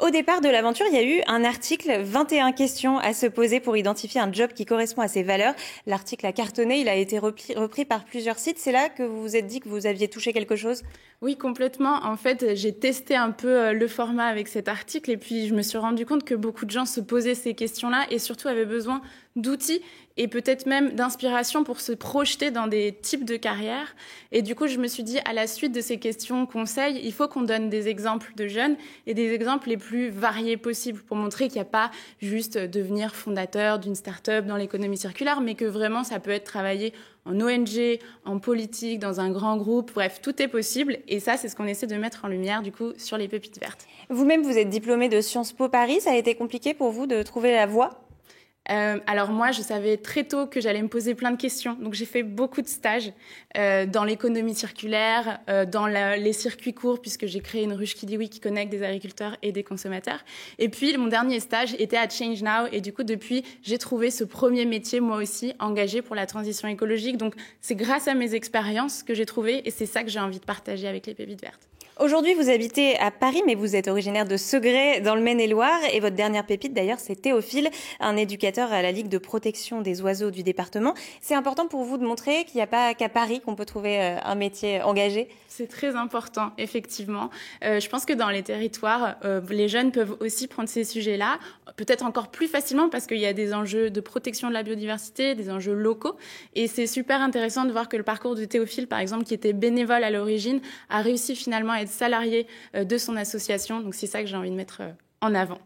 Au départ de l'aventure, il y a eu un article, 21 questions à se poser pour identifier un job qui correspond à ses valeurs. L'article a cartonné, il a été repris par plusieurs sites. C'est là que vous vous êtes dit que vous aviez touché quelque chose? Oui, complètement. En fait, j'ai testé un peu le format avec cet article et puis je me suis rendu compte que beaucoup de gens se posaient ces questions-là et surtout avaient besoin d'outils et peut-être même d'inspiration pour se projeter dans des types de carrières. Et du coup, je me suis dit, à la suite de ces questions conseils, il faut qu'on donne des exemples de jeunes et des exemples les plus variés possibles pour montrer qu'il n'y a pas juste devenir fondateur d'une start-up dans l'économie circulaire, mais que vraiment ça peut être travaillé en ONG, en politique, dans un grand groupe, bref, tout est possible. Et ça, c'est ce qu'on essaie de mettre en lumière, du coup, sur les pépites vertes. Vous-même, vous êtes diplômé de Sciences Po Paris. Ça a été compliqué pour vous de trouver la voie? Alors moi, je savais très tôt que j'allais me poser plein de questions. Donc j'ai fait beaucoup de stages dans l'économie circulaire, dans les circuits courts, puisque j'ai créé une ruche Kidiwi qui connecte des agriculteurs et des consommateurs. Et puis mon dernier stage était à Change Now. Et du coup, depuis, j'ai trouvé ce premier métier, moi aussi, engagé pour la transition écologique. Donc c'est grâce à mes expériences que j'ai trouvé et c'est ça que j'ai envie de partager avec les pépites vertes. Aujourd'hui, vous habitez à Paris, mais vous êtes originaire de Segré, dans le Maine-et-Loire. Et votre dernière pépite, d'ailleurs, c'est Théophile, un éducateur à la Ligue de protection des oiseaux du département. C'est important pour vous de montrer qu'il n'y a pas qu'à Paris qu'on peut trouver un métier engagé? C'est très important, effectivement. Je pense que dans les territoires, les jeunes peuvent aussi prendre ces sujets-là, peut-être encore plus facilement parce qu'il y a des enjeux de protection de la biodiversité, des enjeux locaux. Et c'est super intéressant de voir que le parcours de Théophile, par exemple, qui était bénévole à l'origine, a réussi finalement à être salarié de son association. Donc c'est ça que j'ai envie de mettre en avant.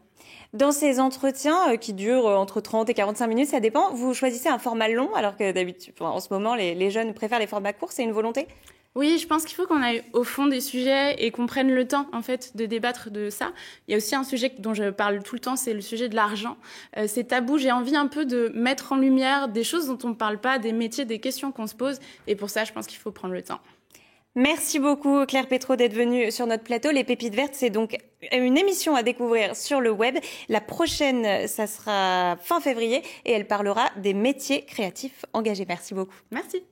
Dans ces entretiens qui durent entre 30 et 45 minutes, ça dépend, vous choisissez un format long alors que d'habitude, en ce moment, les jeunes préfèrent les formats courts. C'est une volonté? Oui, je pense qu'il faut qu'on aille au fond des sujets et qu'on prenne le temps, en fait, de débattre de ça. Il y a aussi un sujet dont je parle tout le temps, c'est le sujet de l'argent. C'est tabou. J'ai envie un peu de mettre en lumière des choses dont on ne parle pas, des métiers, des questions qu'on se pose. Et pour ça, je pense qu'il faut prendre le temps. Merci beaucoup Claire Pétro d'être venue sur notre plateau. Les Pépites Vertes, c'est donc une émission à découvrir sur le web. La prochaine, ça sera fin février et elle parlera des métiers créatifs engagés. Merci beaucoup. Merci.